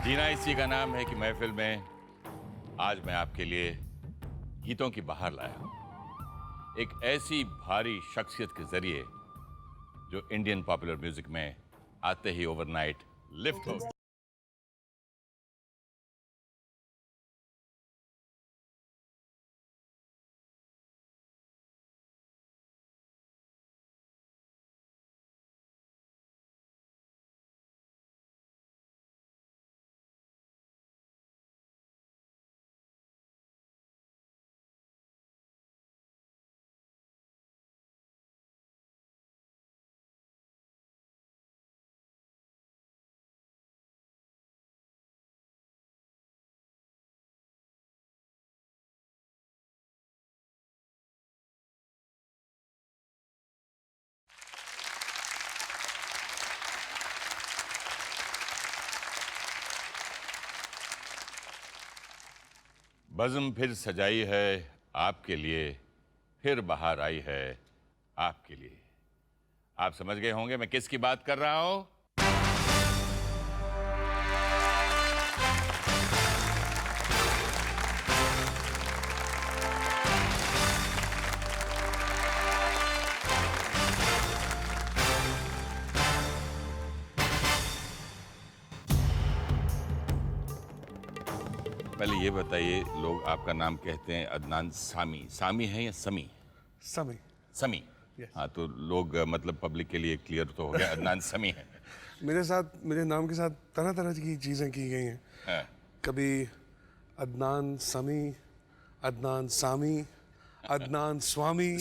जीना इसी का नाम है कि महफिल में आज मैं आपके लिए गीतों की बहार लाया हूं, एक ऐसी भारी शख्सियत के जरिए जो इंडियन पॉपुलर म्यूजिक में आते ही ओवरनाइट लिफ्ट हो। बज़्म फिर सजाई है आपके लिए, फिर बहार आई है आपके लिए। आप समझ गए होंगे मैं किसकी बात कर रहा हूं। पहले ये बताइए, लोग आपका नाम कहते हैं अदनान सामी। सामी है या समी? समी। समी। Yes. हाँ, तो लोग मतलब पब्लिक के लिए क्लियर तो हो गया, अदनान समी है। मेरे साथ, मेरे नाम के साथ तरह तरह की चीज़ें की गई हैं। हाँ। कभी अदनान समी, अदनान सामी, अदनान स्वामी,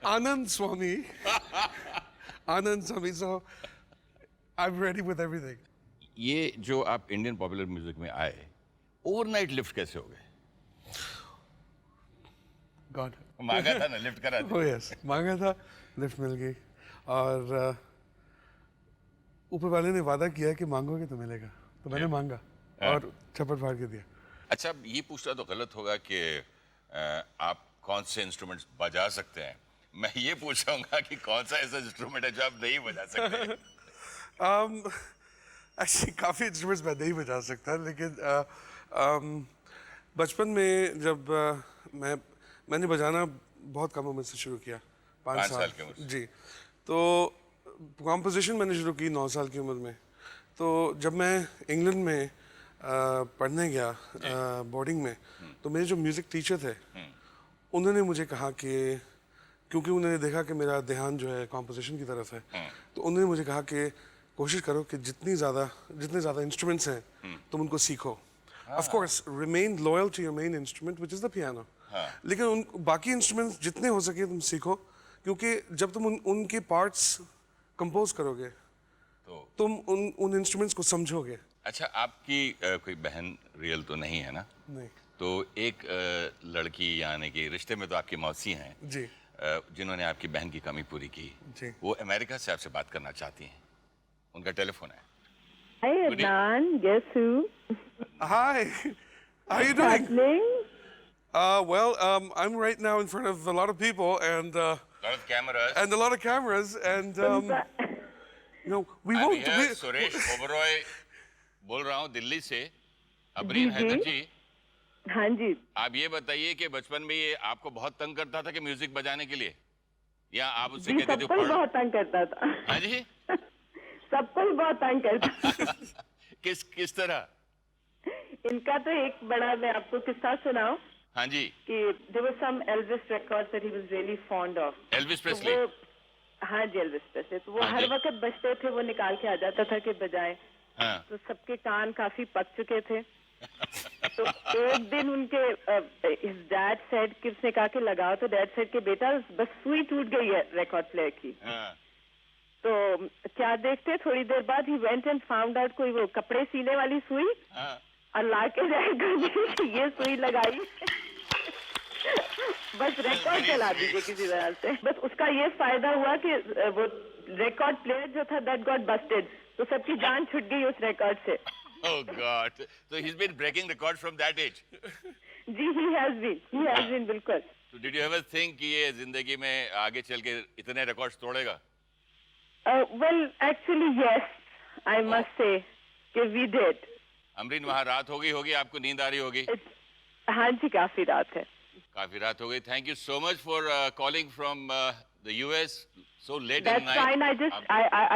आनंद स्वामी, आनंद स्वामी। So I'm ready with everything. ये जो आप इंडियन पॉपुलर म्यूजिक में आए, ओवरनाइट लिफ्ट कैसे हो गए? God. मांगा था ना, लिफ्ट करा Oh yes, मांगा था, लिफ्ट मिल गई। और ऊपर वाले ने वादा किया कि मांगोगे तो मिलेगा, तो मैंने मांगा और छप्पड़ फाड़ के दिया। अच्छा, ये पूछना तो गलत होगा कि आप कौन से इंस्ट्रूमेंट्स बजा सकते हैं। मैं ये पूछूंगा कि कौन सा ऐसा इंस्ट्रूमेंट है जो आप नहीं बजा सकते? ऐसे काफ़ी इंस्ट्रूमेंट्स मैं नहीं बजा सकता, लेकिन बचपन में जब मैंने बजाना बहुत कम उम्र से शुरू किया, 5 5 साल साल की उम्र से। जी। तो कॉम्पोजिशन मैंने शुरू की 9 साल की उम्र में। तो जब मैं इंग्लैंड में पढ़ने गया बोर्डिंग में, तो मेरे जो म्यूज़िक टीचर थे उन्होंने मुझे कहा कि, क्योंकि उन्होंने देखा कि मेरा ध्यान जो है कॉम्पोजिशन की तरफ है, तो उन्होंने मुझे कहा कि कोशिश करो कि जितने ज़्यादा इंस्ट्रूमेंट्स हैं तुम उनको सीखो। Of course remain loyal to your main instrument which is the piano, लेकिन उन बाकी इंस्ट्रूमेंट्स जितने हो सके तुम सीखो, क्योंकि जब तुम उनके पार्ट्स कंपोज करोगे तो तुम उन इंस्ट्रूमेंट्स को समझोगे। अच्छा, आपकी कोई बहन रियल तो नहीं है ना? नहीं तो एक लड़की, यानी कि रिश्ते में तो आपकी मौसी हैं जी। जिन्होंने आपकी बहन की कमी पूरी की, जी। वो अमेरिका से आपसे बात करना चाहती हैं। उनका टेलीफोन है। Hi Adnan, guess who? Hi, how you doing? Happening? Well, I'm right now in front of a lot of people and Lot of cameras. a lot of cameras and you know we I'm won't. here, Suresh Oberoi बोल रहा हूँ दिल्ली से। अबरीन हैदर जी, हाँ जी, आप ये बताइए कि बचपन में ये आपको बहुत तंग करता था कि म्यूजिक बजाने के लिए, या आप उससे जी कहते थे सबको ही पढ़? बहुत तंग करता था। हाँ जी। सबको ही बहुत तंग करता था। किस तरह? इनका तो एक बड़ा, मैं आपको किस्सा सुनाऊं हाँ जी। कि there were some Elvis records that he was really fond of. Elvis तो प्रेस्ली। वो, हाँ जी एल्विस प्रेस्ली, तो वो हाँ हर जी। वक्त बजते थे, वो निकाल के आ जाता था कि बजाएं। हाँ। तो सबके कान काफी पक चुके थे। तो एक दिन उनके डैड सेड कि उसने कहा कि लगाओ, तो डैड सेड कि बेटा बस सुई टूट गई है रिकॉर्ड प्लेयर की। हाँ। तो क्या देखते थोड़ी देर बाद he went and found out कोई वो कपड़े सीने वाली सुई और लाके जाएगा ये सुई लगाई बस रिकॉर्ड चला दीजिए किसी तरह से। बस उसका ये फायदा हुआ कि वो रिकॉर्ड प्लेयर जो था दैट गॉट बस्टेड, तो सबकी जान छूट गई उस रिकॉर्ड से। Oh God! So he's been breaking records from that age. Ji he has been बिल्कुल। So did you ever think कि ये जिंदगी में आगे चल के इतने रिकॉर्ड्स तोड़ेगा? Well actually yes, I must say कि we did। अमरीन वहाँ रात होगी आपको नींद आ रही होगी? हाँ जी काफी रात है। काफी रात हो गई। Thank you so much for calling from the US so late at That's night. fine।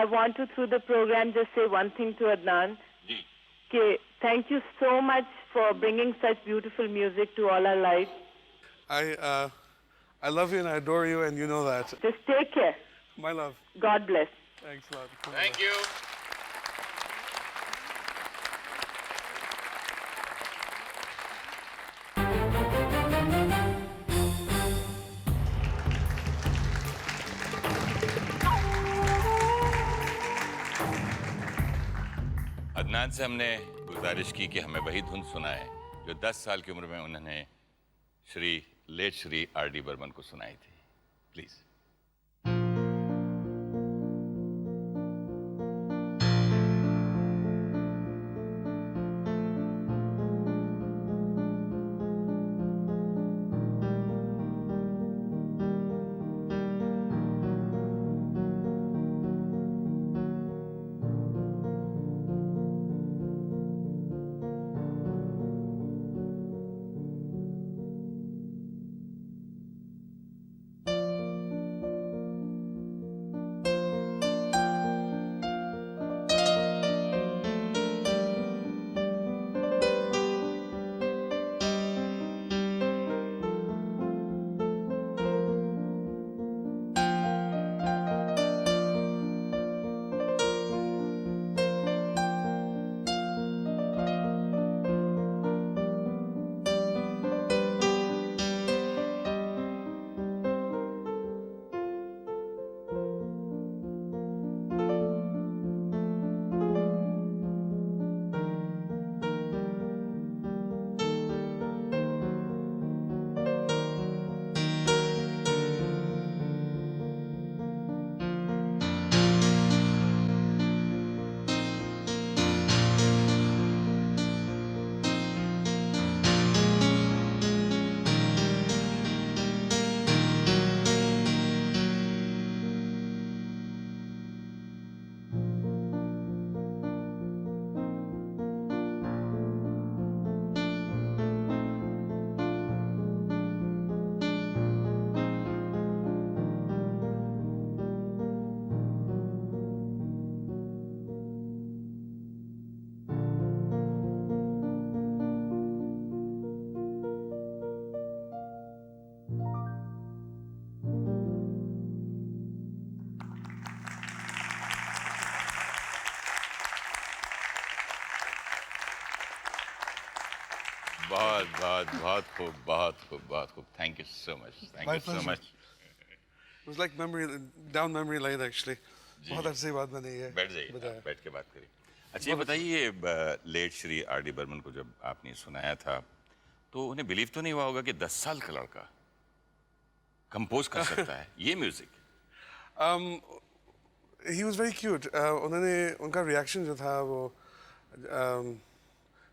I want to through the program just say one thing to Adnan जी। कि thank you so much for bringing such beautiful music to all our lives। I love you and I adore you and you know that. Just take care। My love. God bless। Thanks a lot. Thank you. Adnan से हमने गुजारिश की कि हमें वही धुन सुनाए जो 10 साल की उम्र में उन्होंने लेट श्री आर.डी. बर्मन को सुनाई थी। प्लीज। बहुत खूब। Thank you so much. Thank My you so pleasure. much. It was like down memory lane actually. बहुत अच्छी बात बनी है। बैठ जाइए, आप बैठ के बात करिए। अच्छा ये बताइए, लेट श्री आर.डी. बर्मन को जब आपने सुनाया था तो उन्हें बिलीव तो नहीं हुआ होगा कि 10 साल का लड़का कंपोज कर सकता है ये music? He was very cute. उनका रिएक्शन जो था वो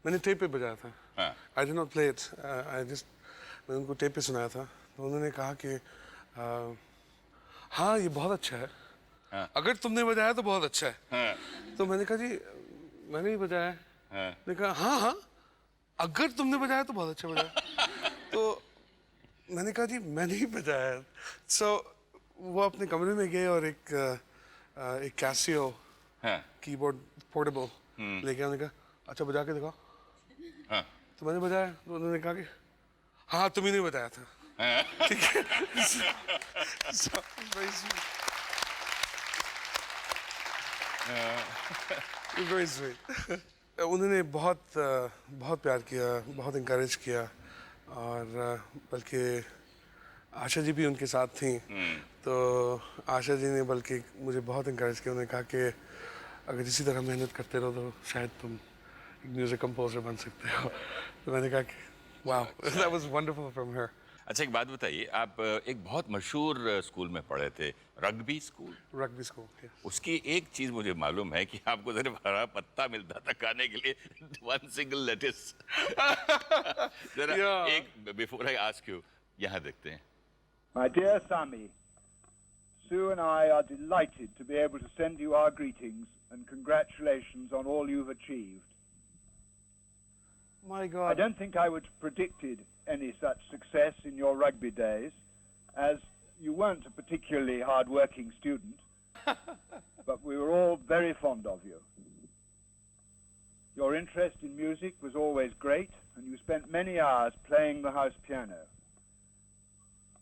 मैंने टेप पे बजाया था। हाँ। I did not play it. मैंने उनको टेप पे सुनाया था तो उन्होंने कहा कि हाँ ये बहुत अच्छा है। हाँ। अगर तुमने बजाया तो बहुत अच्छा है। हाँ। तो मैंने कहा जी मैंने ही बजाया। हाँ। मैंने कहा हाँ अगर तुमने बजाया तो बहुत अच्छा बजाया। तो मैंने कहा जी मैंने ही बजाया। So वो अपने कमरे में गए और एक कैसियो कीबोर्ड पोर्टेबल लेके उन्होंने कहा अच्छा बजा के दिखाओ। हाँ। तो मैंने बजाया तो उन्होंने कहा कि हाँ तुम ही नहीं बजाया था। ठीक है। So, very sweet. Very sweet. उन्होंने बहुत प्यार किया, बहुत इनकरेज किया और बल्कि आशा जी भी उनके साथ थी। तो आशा जी ने बल्कि मुझे बहुत इंकरेज किया। उन्होंने कहा कि अगर इसी तरह मेहनत करते रहो तो शायद तुम एक म्यूजिक कंपोजर बन सकते हो। तो मैंने कहा कि वाह, that was wonderful from her. अच्छा, एक बात बताइए, आप एक बहुत मशहूर स्कूल में पढ़े थे, रग्बी स्कूल। Rugby school. उसकी एक चीज मुझे मालूम है कि आपको सिर्फ हरा पत्ता मिलता था खाने के लिए, वन सिंगल लेटिस। जरा Yeah. एक बिफोर आई आस्क यू, यहाँ देखते हैं। My dear Sami, Sue and I are delighted to be able to send you our greetings and congratulations on all you've achieved. My I God. don't think I would have predicted any such success in your rugby days, as you weren't a particularly hard-working student, but we were all very fond of you. Your interest in music was always great, and you spent many hours playing the house piano.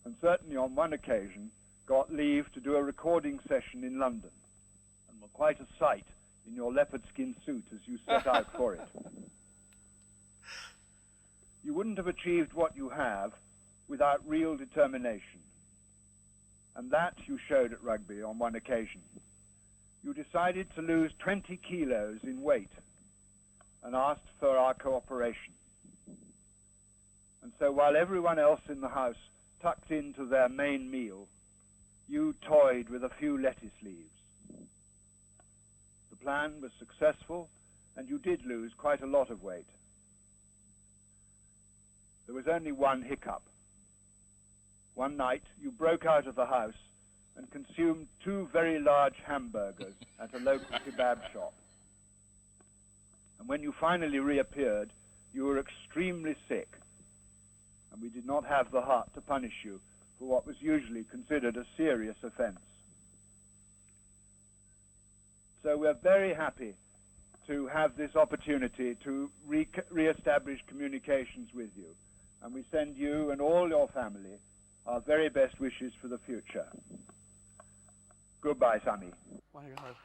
And certainly on one occasion got leave to do a recording session in London, and were quite a sight in your leopard skin suit as you set out for it. You wouldn't have achieved what you have without real determination, and that you showed at rugby on one occasion. You decided to lose 20 kilos in weight and asked for our cooperation. And so while everyone else in the house tucked into their main meal, you toyed with a few lettuce leaves. The plan was successful, and you did lose quite a lot of weight. There was only one hiccup. One night, you broke out of the house and consumed 2 very large hamburgers at a local kebab shop. And when you finally reappeared, you were extremely sick, and we did not have the heart to punish you for what was usually considered a serious offense. So we're very happy to have this opportunity to re-establish communications with you, and we send you and all your family our very best wishes for the future. Goodbye, Sami. My God.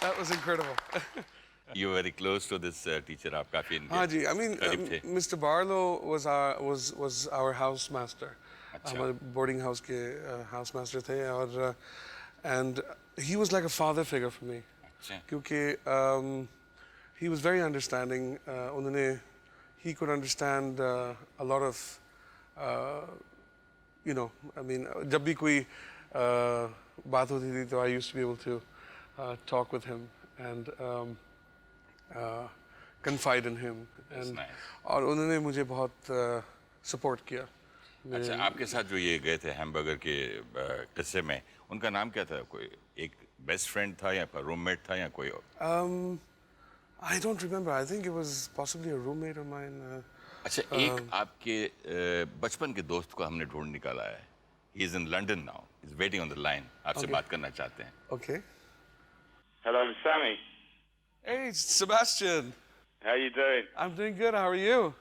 That was incredible. You were very close to this teacher. आप काफी इनके हाँ जी, I mean, करीब थे। Mr. Barlow was our housemaster. अच्छा। हमारे boarding house के housemaster थे, और and he was like a father figure for me. अच्छा। क्योंकि he was very understanding. उन्होंने he could understand a lot of you know, I mean, जब भी कोई बात होती थी तो I used to be able to talk with him and confide in him. And nice. और उन्होंने मुझे बहुत support किया. अच्छा, आपके साथ जो ये गए थे हैमबर्गर के किस्से में, उनका नाम क्या था? कोई एक बेस्ट फ्रेंड था या रूममेट था या कोई और? I don't remember. I think it was possibly a roommate of mine. अच्छा, एक आपके बचपन के दोस्त को हमने ढूंढ निकाला है. He is in London now. He's waiting on the line. आपसे Okay. बात करना चाहते हैं. Okay. Hello, Sammy. Hey, Sebastian. How you doing? I'm doing good. How are you?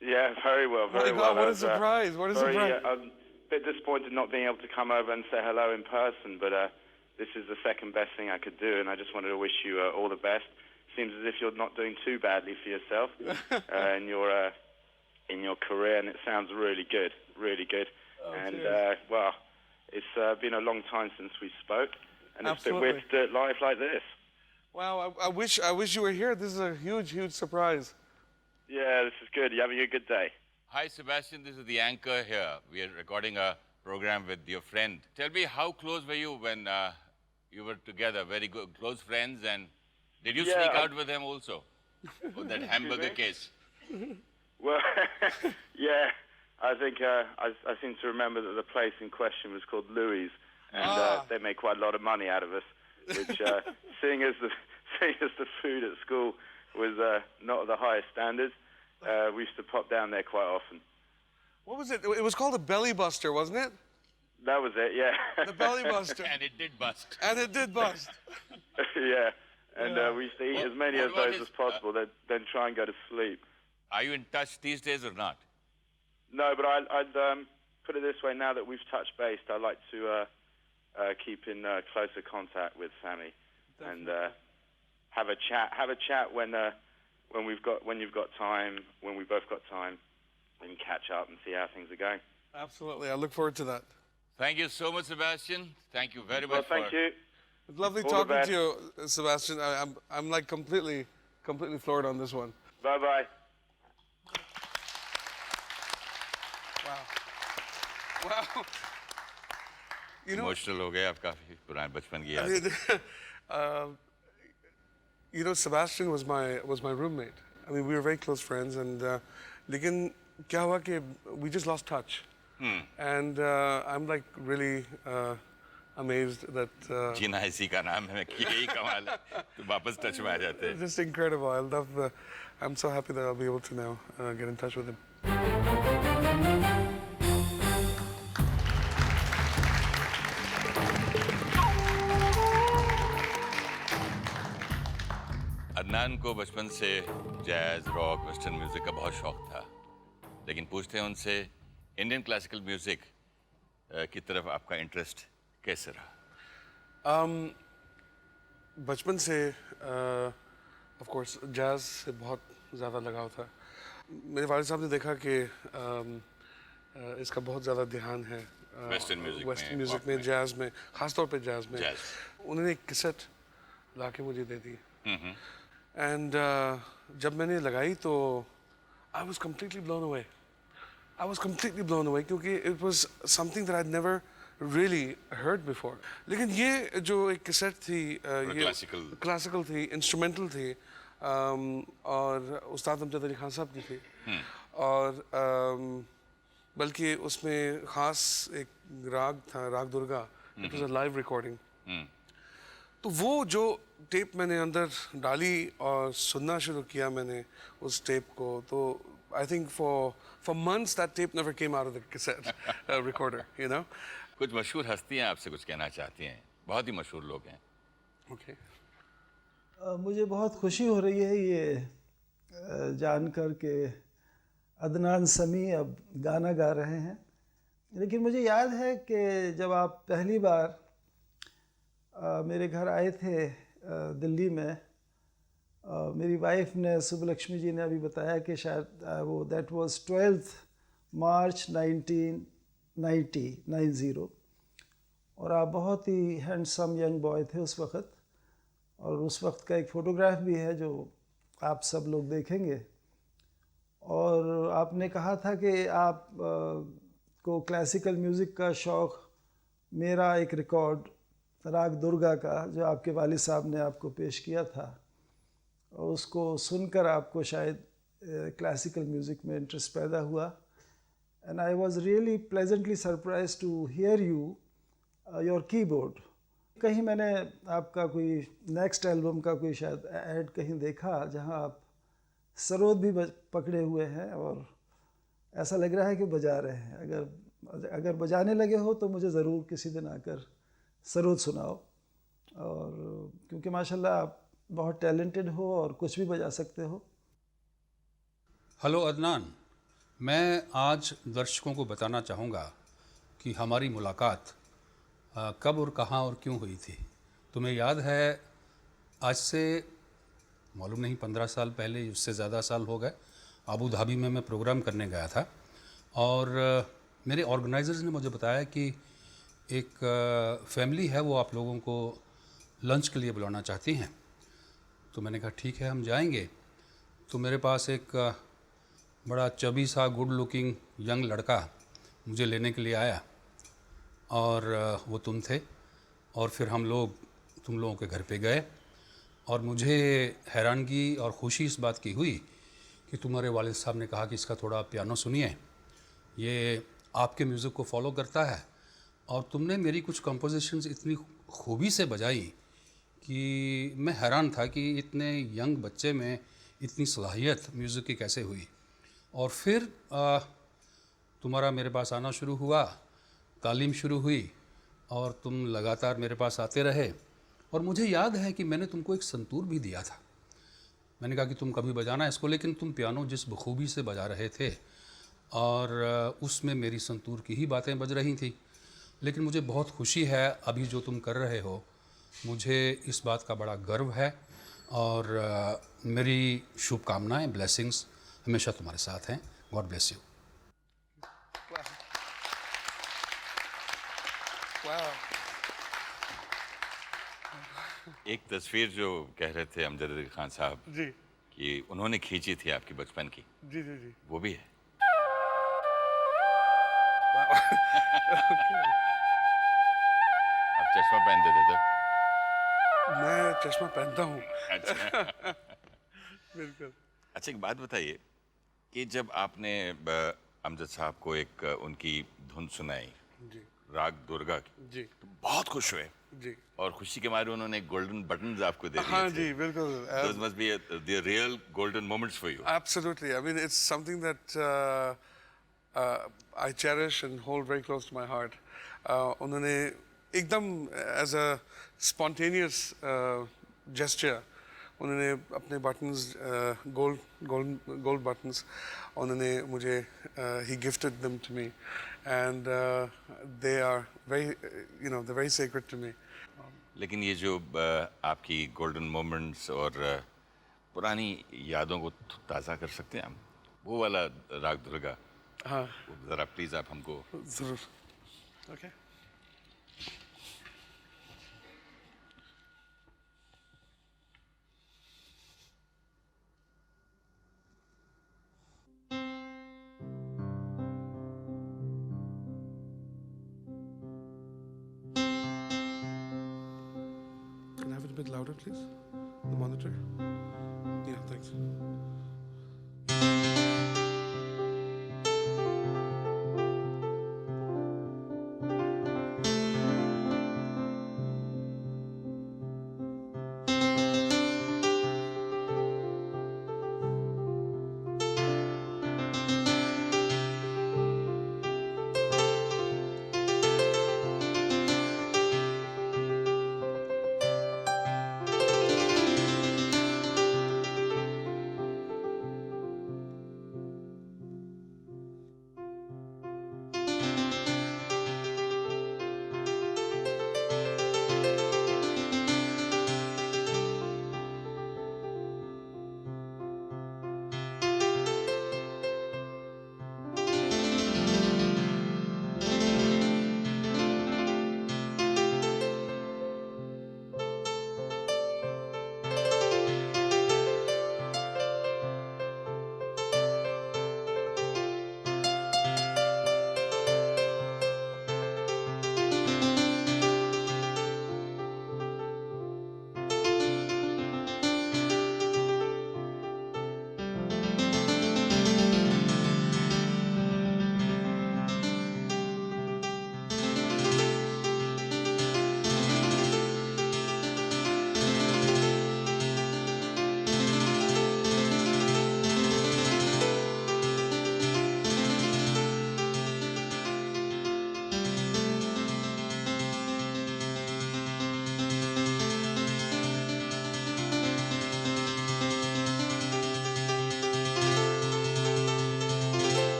Yeah, very well, My very God, well. what I a was, surprise! What a very, surprise! I'm a bit disappointed not being able to come over and say hello in person, but this is the second best thing I could do, and I just wanted to wish you all the best. Seems as if you're not doing too badly for yourself in your career, and it sounds really good, really good. Oh, and cheers. well, it's been a long time since we spoke, and it's a bit Absolutely. weird to do it live like this. Wow, I wish you were here. This is a huge surprise. Yeah, this is good. You having a good day? Hi, Sebastian. This is the anchor here. We are recording a program with your friend. Tell me, how close were you when you were together? Very good, close friends, and did you Yeah, sneak out with him also on that hamburger me? case? Well, yeah, I think I seem to remember that the place in question was called Louis, and they made quite a lot of money out of us. Which, seeing as the food at school was not of the highest standards, we used to pop down there quite often. What was it? It was called a belly buster, wasn't it? That was it, yeah. The belly buster. And it did bust. And it did bust. Yeah, and we used to eat as many of what those is, as possible, then try and go to sleep. Are you in touch these days or not? No, but I'd put it this way. Now that we've touched base, I'd like to keep in closer contact with Sammy and have a chat when you've got time, when we both got time, we can catch up and see how things are going. Absolutely. I look forward to that. Thank you so much, Sebastian. Thank you very Well, much. thank you. It's lovely All the talking best. to you, Sebastian. I'm like completely floored on this one. Bye bye. Wow. You know, emotional हो गए आप काफी पुराने बचपन की I याद. mean, you know, Sebastian was my roommate. I mean, we were very close friends, and लेकिन क्या हुआ कि we just lost touch. And I'm like really amazed that जीना इसी का नाम है कि यही कमाल है. तो वापस टच में आ जाते हैं. just incredible. I love. I'm so happy that I'll be able to now get in touch with him. Adnan को बचपन से जैज, रॉक, वेस्टर्न म्यूजिक का बहुत शौक था, लेकिन पूछते हैं उनसे इंडियन क्लासिकल म्यूजिक की तरफ आपका इंटरेस्ट कैसे रहा? बचपन से ऑफ कोर्स जैज से बहुत ज़्यादा लगाव था. मेरे वालिद साहब ने देखा कि इसका बहुत ज़्यादा ध्यान है वेस्टर्न म्यूजिक में, जैज में, ख़ासतौर पे जैज में. जैज. उन्होंने एक कैसेट ला के मुझे दे दी. एंड जब मैंने लगाई तो I was completely blown away. क्योंकि it was something that I never really heard before. लेकिन ये जो एक कैसेट थी ये क्लासिकल थी, इंस्ट्रूमेंटल थी, और उस्ताद अमजद अली खान साहब की थी. और बल्कि उसमें ख़ास एक राग था, राग Durga. It was a live recording. तो वो जो टेप मैंने अंदर डाली और सुनना शुरू किया मैंने उस टेप को, तो I think for months that tape never came out of the cassette recorder, you know. कुछ मशहूर हस्तियां आपसे कुछ कहना चाहती हैं, बहुत ही मशहूर लोग हैं. ओके. मुझे बहुत खुशी हो रही है ये जानकर के अदनान समी अब गाना गा रहे हैं. लेकिन मुझे याद है कि जब आप पहली बार मेरे घर आए थे दिल्ली में, मेरी वाइफ ने, सुब्बलक्ष्मी जी ने अभी बताया कि शायद वो दैट वाज 12 मार्च 1990, और आप बहुत ही हैंडसम यंग बॉय थे उस वक्त. और उस वक्त का एक फ़ोटोग्राफ भी है जो आप सब लोग देखेंगे. और आपने कहा था कि आप को क्लासिकल म्यूज़िक का शौक़, मेरा एक रिकॉर्ड राग दुर्गा का जो आपके वालिद साहब ने आपको पेश किया था, और उसको सुनकर आपको शायद क्लासिकल म्यूज़िक में इंटरेस्ट पैदा हुआ. And I was really pleasantly surprised to hear your keyboard. कहीं मैंने आपका कोई नेक्स्ट एल्बम का कोई शायद ऐड कहीं देखा जहां आप सरोद भी पकड़े हुए हैं, और ऐसा लग रहा है कि बजा रहे हैं. अगर बजाने लगे हो तो मुझे ज़रूर किसी दिन आकर सरोद सुनाओ. और क्योंकि माशाल्लाह आप बहुत टैलेंटेड हो और कुछ भी बजा सकते हो. हेलो अदनान, मैं आज दर्शकों को बताना चाहूँगा कि हमारी मुलाकात कब और कहाँ और क्यों हुई थी. तुम्हें याद है, आज से मालूम नहीं 15 साल पहले, उससे ज़्यादा साल हो गए, अबू धाबी में मैं प्रोग्राम करने गया था, और मेरे ऑर्गेनाइजर्स ने मुझे बताया कि एक फैमिली है, वो आप लोगों को लंच के लिए बुलाना चाहती हैं. तो मैंने कहा ठीक है, हम जाएंगे. तो मेरे पास एक बड़ा चबी सा गुड लुकिंग यंग लड़का मुझे लेने के लिए आया, और वो तुम थे. और फिर हम लोग तुम लोगों के घर पे गए, और मुझे हैरानगी और ख़ुशी इस बात की हुई कि तुम्हारे वालिद साहब ने कहा कि इसका थोड़ा पियानो सुनिए, ये आपके म्यूज़िक को फॉलो करता है. और तुमने मेरी कुछ कंपोजिशंस इतनी खूबी से बजाई कि मैं हैरान था कि इतने यंग बच्चे में इतनी सलाहियत म्यूज़िक की कैसे हुई. और फिर तुम्हारा मेरे पास आना शुरू हुआ, तालीम शुरू हुई, और तुम लगातार मेरे पास आते रहे. और मुझे याद है कि मैंने तुमको एक संतूर भी दिया था. मैंने कहा कि तुम कभी बजाना इसको, लेकिन तुम पियानो जिस बखूबी से बजा रहे थे, और उसमें मेरी संतूर की ही बातें बज रही थी. लेकिन मुझे बहुत खुशी है अभी जो तुम कर रहे हो, मुझे इस बात का बड़ा गर्व है. और मेरी शुभकामनाएं, ब्लेसिंग्स हमेशा तुम्हारे साथ हैं। God bless you. एक तस्वीर जो कह रहे थे अमजद अली खान साहब जी कि उन्होंने खींची थी आपकी बचपन की, जी जी जी। वो भी है। आप चश्मा पहनते थे तो? मैं चश्मा पहनता हूँ। अच्छा। बिल्कुल। अच्छा, एक बात बताइए कि जब आपने अमजद साहब को एक उनकी धुन सुनाई जी राग दुर्गा की, जी तो बहुत खुश हुए जी। और खुशी के मारे उन्होंने गोल्डन बटन्स आपको दे दिए हाँ थे। जी, बिल्कुल। Those must be the real golden moments for you. Absolutely. I mean, it's something that I cherish and hold very close to my heart. उन्होंने एकदम as a spontaneous gesture, उन्होंने अपने buttons, gold buttons, उन्होंने मुझे he gifted them to me, and they are very, they're very sacred to me. लेकिन ये जो आपकी गोल्डन मोमेंट्स और पुरानी यादों को ताज़ा कर सकते हैं हम, वो वाला राग दुर्गा, हाँ ज़रा प्लीज़ आप हमको। ज़रूर। Okay. Can I have it a bit louder, please? The monitor? Yeah, thanks.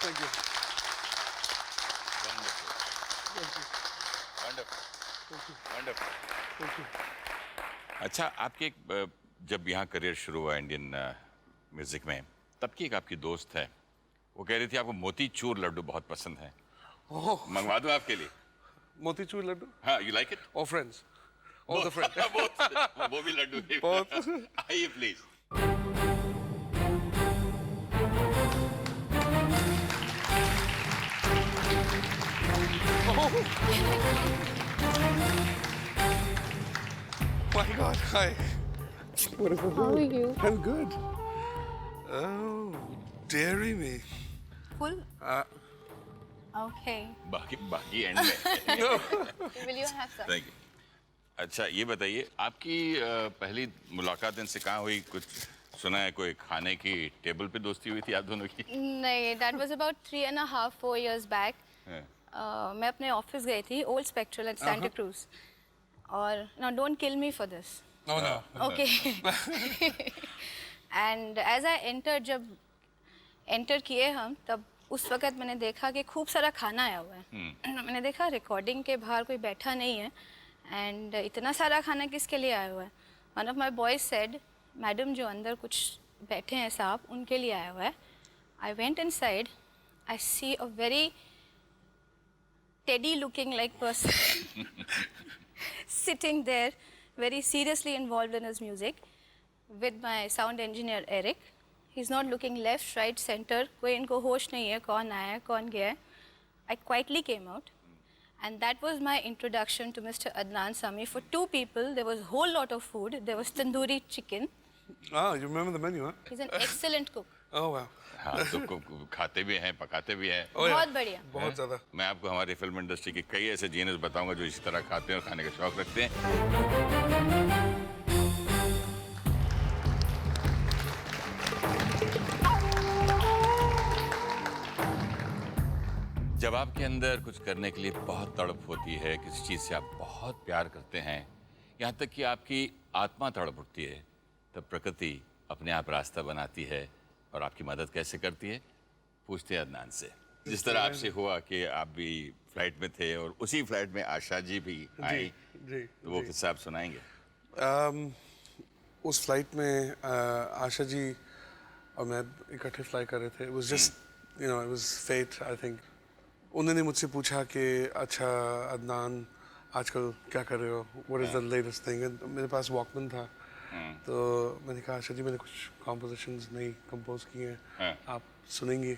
Thank you. अच्छा, आपके जब यहाँ करियर शुरू हुआ इंडियन म्यूजिक में, तब की एक आपकी दोस्त है, वो कह रही थी आपको मोतीचूर लड्डू बहुत पसंद है। Oh, मंगवा दूं आपके लिए? motichur laddu? हाँ, you like it? All friends. All the friends. वो भी लड्डू ही। Both. आइए please. My God, hi. What is it? How are you? I'm good. Oh, dairy me. Full? Uh, Okay. बाकी एंड में। Will you have some? Thank you. अच्छा ये बताइए आपकी पहली मुलाकात इनसे कहाँ हुई? कुछ सुना है कोई खाने की टेबल पे दोस्ती हुई थी आप दोनों की? नहीं, that was about 3.5-4 years back. मैं अपने ऑफिस गई थी old spectral at Santa Cruz और now don't kill me for this. oh no. Okay. And as I entered, जब एंटर किए हम तब उस वक़्त मैंने देखा कि खूब सारा खाना आया हुआ है। मैंने देखा रिकॉर्डिंग के बाहर कोई बैठा नहीं है एंड इतना सारा खाना किसके लिए आया हुआ है। One of my boys said, madam जो अंदर कुछ बैठे हैं साहब उनके लिए आया हुआ है। I went inside, I see a very teddy looking like person sitting there very seriously involved in his music with my sound engineer Eric. He's not looking left, right, center. कोई इनको होश नहीं है कौन आया है कौन गया है. I quietly came out and that was my introduction to Mr. Adnan Sami. For 2 people there was a whole lot of food. There was tandoori chicken. Ah, you remember the menu, huh? He's an excellent cook. Oh wow. हाँ तो खाते भी हैं पकाते भी हैं। बहुत बढ़िया। बहुत ज़्यादा। मैं आपको हमारी फिल्म इंडस्ट्री के कई ऐसे जीनियस बताऊंगा जो इसी तरह खाते हैं और खाने का शौक रखते हैं। जब आपके अंदर कुछ करने के लिए बहुत तड़प होती है, किसी चीज़ से आप बहुत प्यार करते हैं, यहाँ तक कि आपकी आत्मा तड़प उठती है, तब प्रकृति अपने आप रास्ता बनाती है और आपकी मदद कैसे करती है? पूछते हैं अदनान से। जिस तरह आपसे हुआ कि आप भी फ्लाइट में थे और उसी फ्लाइट में आशा जी भी आई, तो वो किस्सा आप सुनाएंगे? उस फ्लाइट में आशा जी और मैं इकट्ठे फ्लाई कर रहे थे। It was just, you know, it was fate, I think. उन्होंने मुझसे पूछा कि अच्छा अदनान आजकल क्या कर रहे हो? What is the latest thing? मेरे पास वॉकमैन था, तो मैंने कहा आशा जी मैंने कुछ कॉम्पोजिशंस नई कंपोज की हैं, आप सुनेंगे?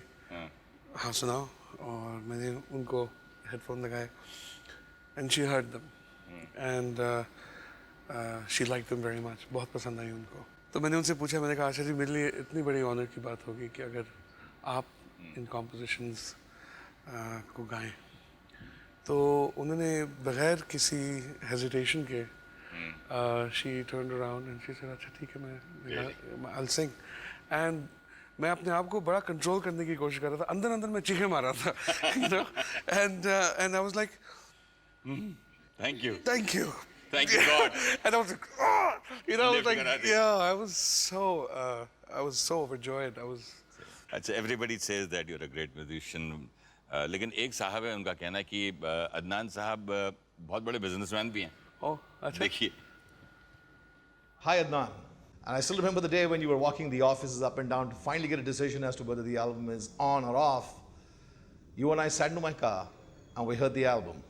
हाँ सुनाओ। और मैंने उनको हेडफोन लगाए and she heard them and she liked them very much. बहुत पसंद आई उनको। तो मैंने उनसे पूछा, मैंने कहा आशा जी मेरे लिए इतनी बड़ी ऑनर की बात होगी कि अगर आप इन कॉम्पोजिशंस को गाएं। तो उन्होंने बगैर किसी हेजिटेशन के she turned around and she said अच्छा ठीक है मैं I'll sing। एंड मैं अपने आप को बड़ा कंट्रोल करने की कोशिश कर रहा था, अंदर अंदर मैं चीखें मार रहा था, you know, and I was like thank you thank you God. and I was like oh, you know, I was Lift like करा दी। yeah, I was so overjoyed. अच्छा, everybody says that you are a great musician, लेकिन एक साहब है उनका कहना है कि अदनान साहब बहुत बड़े बिजनेसमैन भी हैं। oh अच्छा। देखिए। Hi Adnan, and I still remember the day when you were walking the offices up and down to finally get a decision as to whether the album is on or off. You and I sat into my car and we heard the album.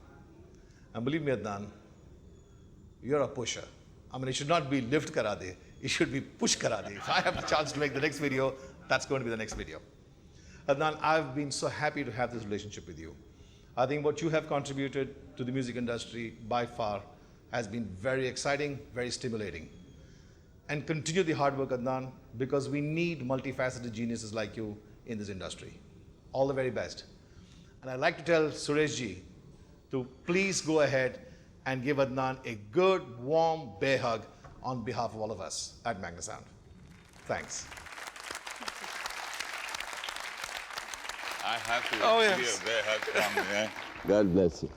And believe me Adnan, you're a pusher. I mean, it should not be lift kara de, it should be push kara de. If I have the chance to make the next video, that's going to be the next video. Adnan, I've been so happy to have this relationship with you. I think what you have contributed to the music industry by far has been very exciting, very stimulating. And continue the hard work, Adnan, because we need multifaceted geniuses like you in this industry. All the very best. And I'd like to tell Suresh ji to please go ahead and give Adnan a good, warm bear hug on behalf of all of us at Magna Sound. Thanks. I have to Oh, give yes. you a very hug from God bless you.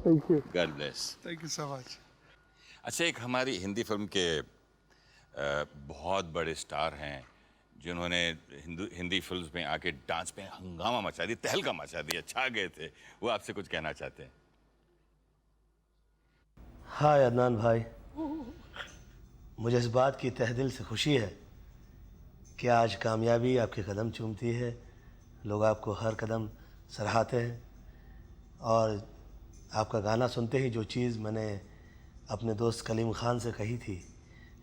Thank you. God bless. Thank you so much. अच्छा, एक हमारी Hindi film के बहुत बड़े star हैं जिन्होंने Hindi film में आके डांस पे हंगामा मचा दी, तहलका मचा दिया, छा गए थे, वो आपसे कुछ कहना चाहते हैं? हाय अदनान भाई, मुझे इस बात की तहे दिल से खुशी है कि आज कामयाबी आपके कदम चूमती है, लोग आपको हर कदम सराहते हैं। और आपका गाना सुनते ही जो चीज़ मैंने अपने दोस्त कलीम खान से कही थी,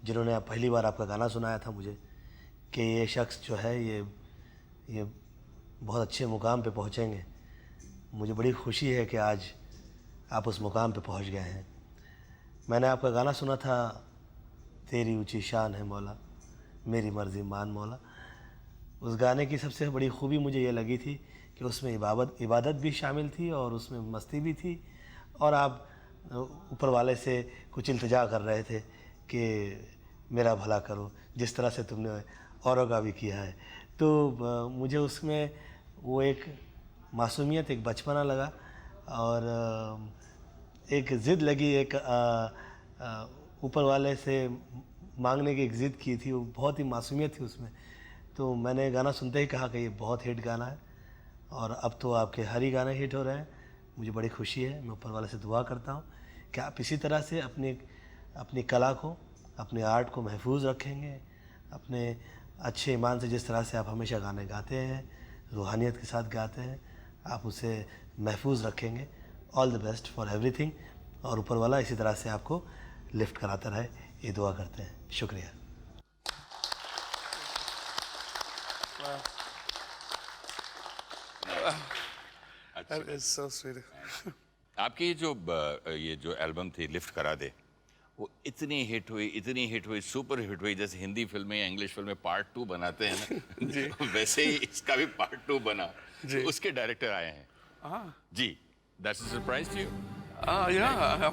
जिन्होंने पहली बार आपका गाना सुनाया था मुझे, कि ये शख्स जो है ये बहुत अच्छे मुकाम पे पहुँचेंगे, मुझे बड़ी खुशी है कि आज आप उस मुकाम पे पहुँच गए हैं। मैंने आपका गाना सुना था, तेरी ऊंची शान है मौला, मेरी मर्जी मान मौला। उस गाने की सबसे बड़ी खूबी मुझे ये लगी थी कि उसमें इबादत भी शामिल थी और उसमें मस्ती भी थी, और आप ऊपर वाले से कुछ इल्तिजा कर रहे थे कि मेरा भला करो, जिस तरह से तुमने औरों का भी किया है। तो मुझे उसमें वो एक मासूमियत, एक बचपना लगा, और एक ज़िद लगी, एक ऊपर वाले से मांगने की एक ज़िद की थी, वो बहुत ही मासूमियत थी उसमें। तो मैंने गाना सुनते ही कहा कि ये बहुत हिट गाना है, और अब तो आपके हर ही गाने हिट हो रहे हैं। मुझे बड़ी खुशी है। मैं ऊपर वाले से दुआ करता हूँ कि आप इसी तरह से अपनी कला को, अपने आर्ट को महफूज रखेंगे, अपने अच्छे ईमान से जिस तरह से आप हमेशा गाने गाते हैं, रूहानियत के साथ गाते हैं, आप उसे महफूज रखेंगे। All the best for everything, और ऊपर वाला इसी तरह से आपको लिफ्ट कराता रहे, ये दुआ करते हैं। शुक्रिया। That is so sweet. आपकी ये जो एल्बम थी लिफ्ट करा दे, वो इतनी हिट हुई, सुपर हिट हुई, जैसे हिंदी फिल्में या इंग्लिश फिल्में पार्ट 2 बनाते हैं ना, वैसे ही इसका भी पार्ट 2 बना। तो उसके डायरेक्टर आए हैं जी। That's a surprise to you? Yeah.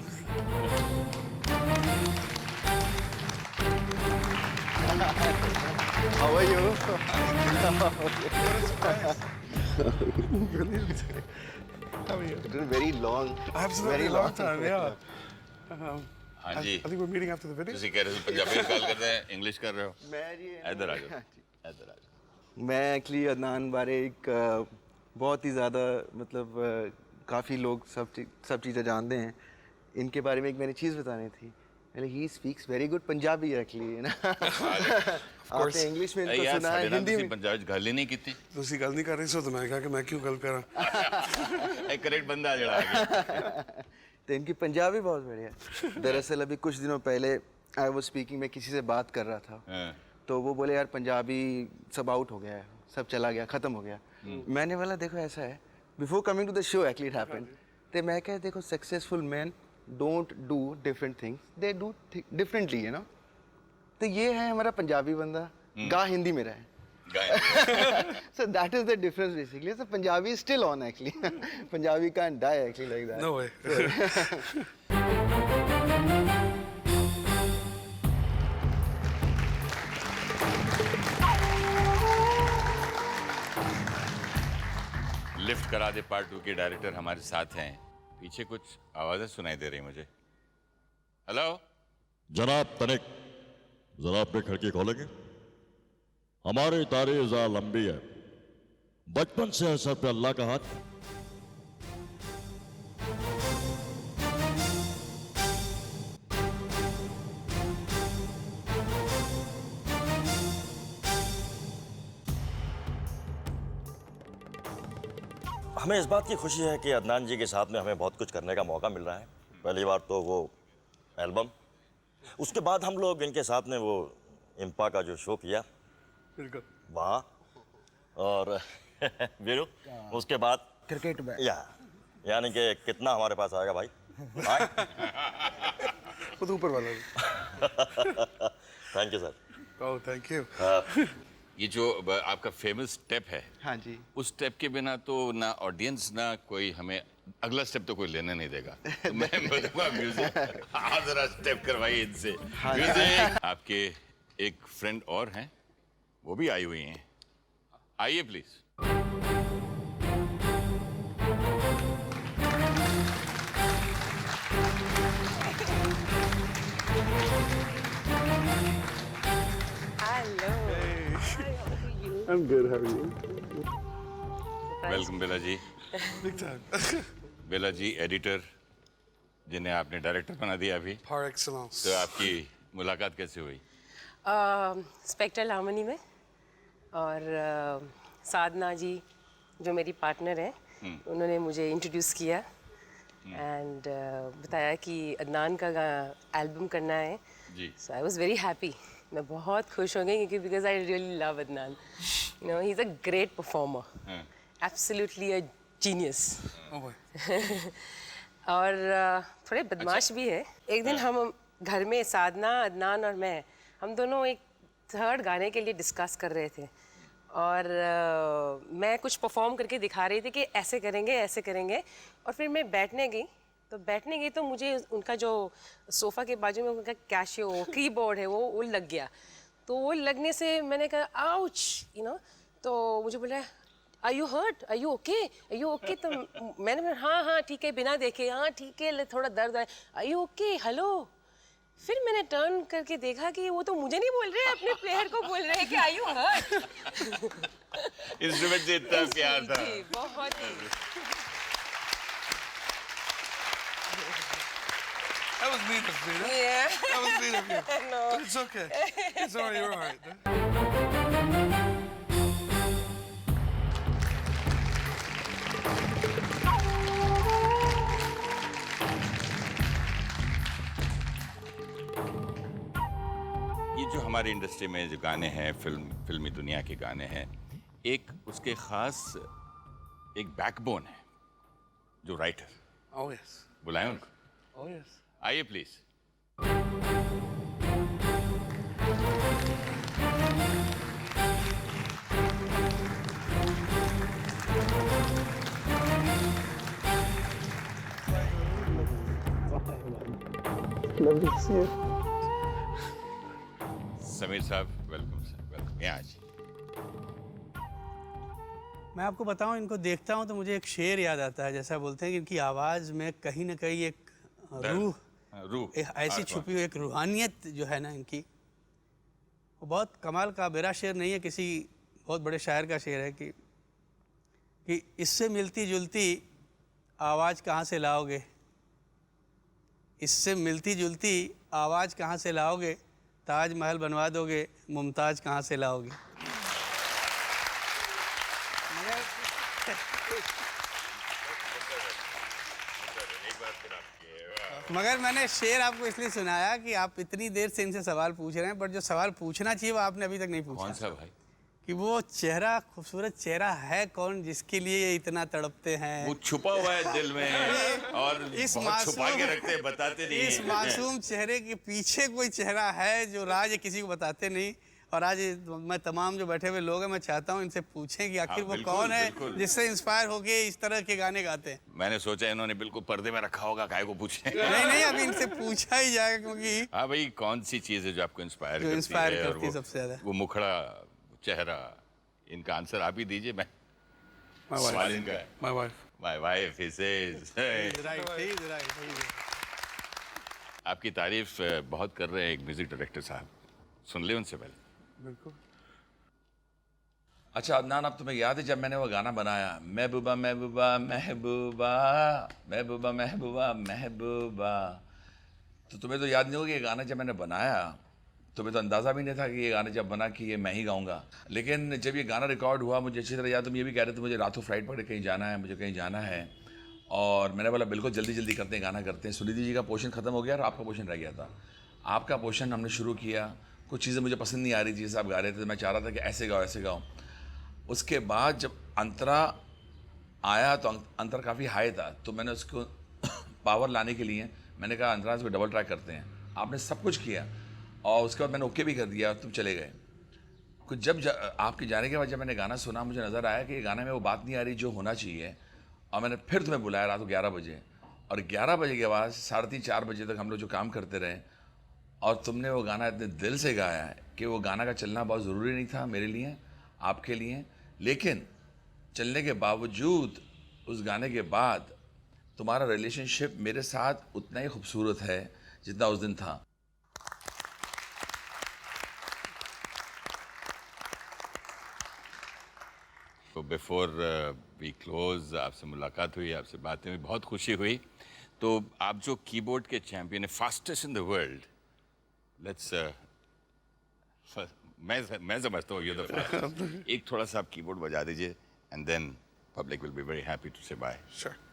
How are you? Brilliant. How are you? It's been very long. Absolutely very long time, yeah. हाँ जी। I think we're meeting after the video. ਤੁਸੀਂ कह रहे हो पंजाबी निकाल कर रहे हैं, इंग्लिश कर रहे हो? इधर आ जाओ, इधर आ जाओ। मैं एक्चुअली अदनान बारे एक बहुत ही ज़्यादा मतलब काफ़ी लोग सब चीज़ें जानते हैं। इनके बारे में एक मैंने चीज़ बतानी थी। He speaks very good Punjabi actually, ना आपने इंग्लिश में इनको सुना है, हिंदी में पंजाबी गल ही नहीं की थी। ਤੁਸੀਂ ਗੱਲ ਨਹੀਂ ਕਰ ਰਹੇ ਸੋ ਤਾਂ ਮੈਂ ਕਿਹਾ ਕਿ ਮੈਂ ਕਿਉਂ ਗੱਲ ਕਰਾਂ। एक करेक्ट बंदा जड़ा आ गया। तो इनकी पंजाबी बहुत बढ़िया है। दरअसल अभी कुछ दिनों पहले आई वाज स्पीकिंग, मैं किसी से बात कर रहा था, तो वो बोले यार पंजाबी सब आउट हो गया है, सब चला गया, ख़त्म हो गया। मैंने बोला देखो ऐसा है, before coming to the show actually it happened, तो मैं कहा देखो successful man don't do different things, they do differently, you know. तो ये है हमारा पंजाबी बंदा, गा हिंदी में रहा है। So that is the difference basically. So Punjabi is still on actually. Punjabi can't die actually like that. No way. Lift करा दे पार्ट 2 के डायरेक्टर हमारे साथ हैं। पीछे कुछ आवाजें सुनाई दे रही मुझे। हेलो जनाब तनिक, जरा अपने खिड़की खोलेंगे? हमारी तारीख ज़रा लंबी है, बचपन से है सर पे अल्लाह का हाथ। हमें इस बात की खुशी है कि अदनान जी के साथ में हमें बहुत कुछ करने का मौका मिल रहा है। पहली बार तो वो एल्बम, उसके बाद हम लोग इनके साथ में वो इम्पा का जो शो किया वहाँ, और वीरू उसके बाद क्रिकेट में, यानी कि कितना हमारे पास आएगा भाई? वो तो ऊपर वाला। Thank you sir. Oh thank you. ये जो आपका फेमस स्टेप है, हाँ जी, उस स्टेप के बिना तो ना ऑडियंस ना कोई हमें अगला स्टेप तो कोई लेने नहीं देगा। तो मैं बोलूँगा म्यूजिक आप जरा स्टेप करवाइए इनसे। म्यूजिक। आपके एक फ्रेंड और हैं, वो भी आई हुई हैं, आइए please. I'm good. How are you? Welcome Bela ji. Big time. Bela ji editor, जिन्हें आपने डायरेक्टर बना दिया अभी। Par excellence. तो आपकी मुलाकात कैसे हुई? स्पेक्ट्रल हार्मनी में, और साधना जी जो मेरी पार्टनर हैं, उन्होंने मुझे इंट्रोड्यूस किया एंड बताया कि अदनान का एल्बम करना है। सो आई वाज वेरी हैप्पी। मैं बहुत खुश हो गई क्योंकि because I really love Adnan. You know he is a great performer, absolutely a genius. और थोड़े बदमाश भी है। एक दिन हम घर में साधना, अदनान और हम दोनों एक थर्ड गाने के लिए डिस्कस कर रहे थे और मैं कुछ परफॉर्म करके दिखा रही थी कि ऐसे करेंगे और फिर मैं बैठने गई तो मुझे उनका जो सोफ़ा के बाजू में उनका कैशियो कीबोर्ड है वो लग गया। तो वो लगने से मैंने कहा आउच, तो मुझे बोला are you hurt, are you okay? तो मैंने हाँ ठीक है, बिना देखे हाँ ठीक है, थोड़ा दर्द है, आर यू ओके, हेलो। फिर मैंने टर्न करके देखा कि वो तो मुझे नहीं बोल रहे, अपने प्लेयर को बोल रहे हैं कि आर यू हर्ट। इंस्ट्रूमेंट से इतना प्यार था। बहुत ही। That was neat of me. Yeah. That was neat of you. No. But it's okay. It's all right. You're all right. ये जो हमारी इंडस्ट्री में जो गाने हैं, फिल्मी दुनिया के गाने हैं, एक उसके खास एक बैकबोन है जो राइटर। Oh yes. बुलाएं उनको। Oh yes. आइए प्लीज। समीर साहब, वेलकम सर, वेलकम। यहाँ आइए। मैं आपको बताऊं, इनको देखता हूं तो मुझे एक शेर याद आता है। जैसा बोलते हैं कि इनकी आवाज़ में कहीं ना कहीं एक रूह एक ऐसी छुपी हुई एक रूहानियत जो है ना इनकी, वो बहुत कमाल का। मेरा शेर नहीं है, किसी बहुत बड़े शायर का शेर है कि इससे मिलती जुलती आवाज़ कहाँ से लाओगे, इससे मिलती जुलती आवाज़ कहाँ से लाओगे, ताजमहल बनवा दोगे, मुमताज़ कहाँ से लाओगे। मगर मैंने शेर आपको इसलिए सुनाया कि आप इतनी देर से इनसे सवाल पूछ रहे हैं, बट जो सवाल पूछना चाहिए वो आपने अभी तक नहीं पूछा। कौन सा भाई? कि वो चेहरा, खूबसूरत चेहरा है कौन जिसके लिए ये इतना तड़पते हैं। वो छुपा हुआ है दिल में और बहुत छुपा के रखते हैं, बताते नहीं। इस मासूम चेहरे के पीछे कोई चेहरा है जो राज किसी को बताते नहीं। और आज मैं तमाम जो बैठे हुए लोग हैं, मैं चाहता हूँ इनसे पूछें कि आखिर वो कौन है जिससे इंस्पायर होके इस तरह के गाने गाते हैं। मैंने सोचा इन्होंने बिल्कुल पर्दे में रखा होगा, काहे को पूछे। नहीं, अभी इनसे पूछा ही जाएगा, क्योंकि हाँ भाई, कौन सी चीज है जो आपको इंस्पायर करती है सबसे ज्यादा? वो मुखड़ा, चेहरा। इनका आंसर आप ही दीजिए। मैं सवाल इनका है। My wife, he says. आपकी तारीफ बहुत कर रहे हैं एक म्यूजिक डायरेक्टर साहब, सुन ले उनसे पहले। बिल्कुल। अच्छा अदनान, अब तुम्हें याद है जब मैंने वो गाना बनाया, महबूबा महबूबा महबूबा महबूबा महबूबा महबूबा, तो तुम्हें तो याद नहीं होगा ये गाना जब मैंने बनाया, तुम्हें तो अंदाज़ा भी नहीं था कि ये गाना जब बना कि ये मैं ही गाऊंगा। लेकिन जब ये गाना रिकॉर्ड हुआ, मुझे अच्छी तरह याद, तुम ये भी कह रहे थे मुझे रातों फ्लाइट पकड़ कहीं जाना है, मुझे कहीं जाना है, और मैंने बोला बिल्कुल जल्दी जल्दी करते हैं, गाना करते हैं। सुनिधि जी का पोर्शन ख़त्म हो गया और आपका पोर्शन रह गया था। आपका पोर्शन हमने शुरू किया, कुछ चीज़ें मुझे पसंद नहीं आ रही थी जैसे आप गा रहे थे, तो मैं चाह रहा था कि ऐसे गाओ। उसके बाद जब अंतरा आया तो अंतरा काफ़ी हाई था, तो मैंने उसको पावर लाने के लिए मैंने कहा अंतरा इसको डबल ट्रैक करते हैं। आपने सब कुछ किया और उसके बाद मैंने ओके भी कर दिया, तुम चले गए। कुछ जब आपके जाने के बाद जब मैंने गाना सुना, मुझे नज़र आया कि गाने में वो बात नहीं आ रही जो होना चाहिए, और मैंने फिर तुम्हें बुलाया रात को 11 बजे, और 11 बजे के बाद 3:30-4 बजे तक हम लोग जो काम करते रहे, और तुमने वो गाना इतने दिल से गाया है कि वो गाना का चलना बहुत ज़रूरी नहीं था मेरे लिए, आपके लिए, लेकिन चलने के बावजूद उस गाने के बाद तुम्हारा रिलेशनशिप मेरे साथ उतना ही खूबसूरत है जितना उस दिन था। तो बिफोर वी क्लोज, आपसे मुलाकात हुई, आपसे बातें हुई, बहुत खुशी हुई। तो आप जो कीबोर्ड के चैंपियन है, fastest in the world, let's मैं समझता हूँ ये तो एक थोड़ा सा आप कीबोर्ड बजा दीजिए, and then public will be very happy to say bye. Sure.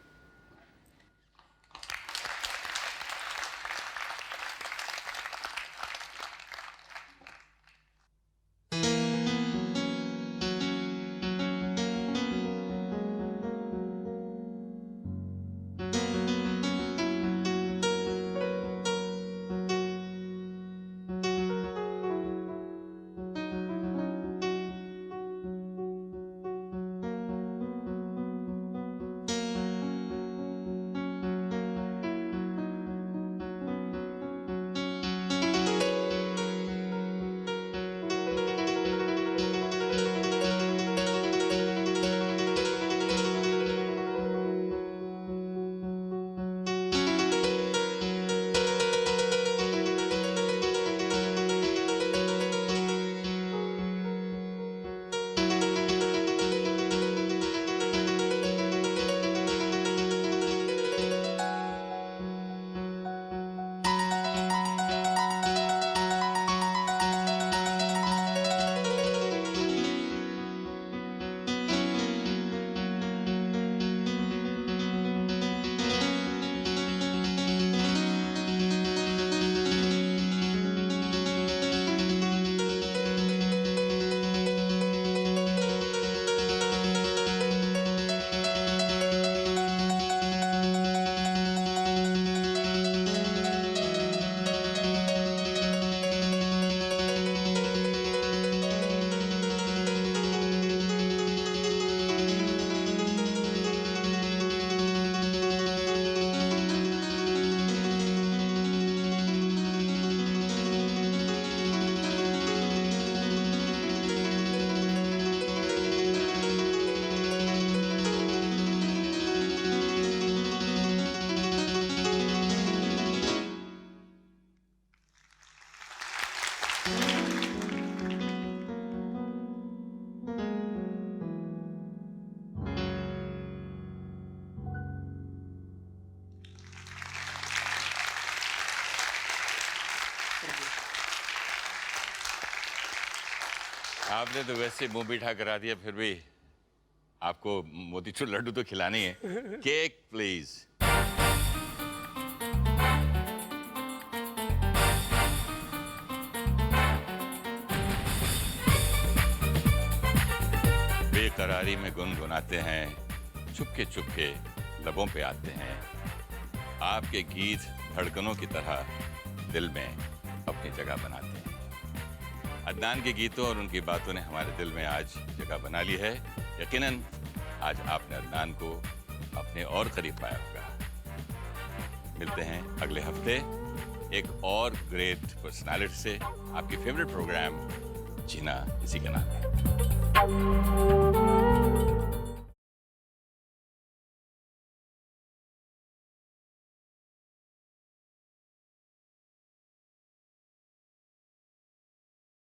आपने तो वैसे मुंह मीठा करा दिया, फिर भी आपको मोतीचूर लड्डू तो खिलानी है। Cake please. बेकरारी में गुनगुनाते हैं, चुपके चुपके लबों पे आते हैं। आपके गीत धड़कनों की तरह दिल में अपनी जगह बनाते हैं। अदनान के गीतों और उनकी बातों ने हमारे दिल में आज जगह बना ली है। यकीनन आज आपने अदनान को अपने और करीब पाया होगा। मिलते हैं अगले हफ्ते एक और ग्रेट पर्सनालिटी से, आपकी फेवरेट प्रोग्राम जीना इसी के नाम है।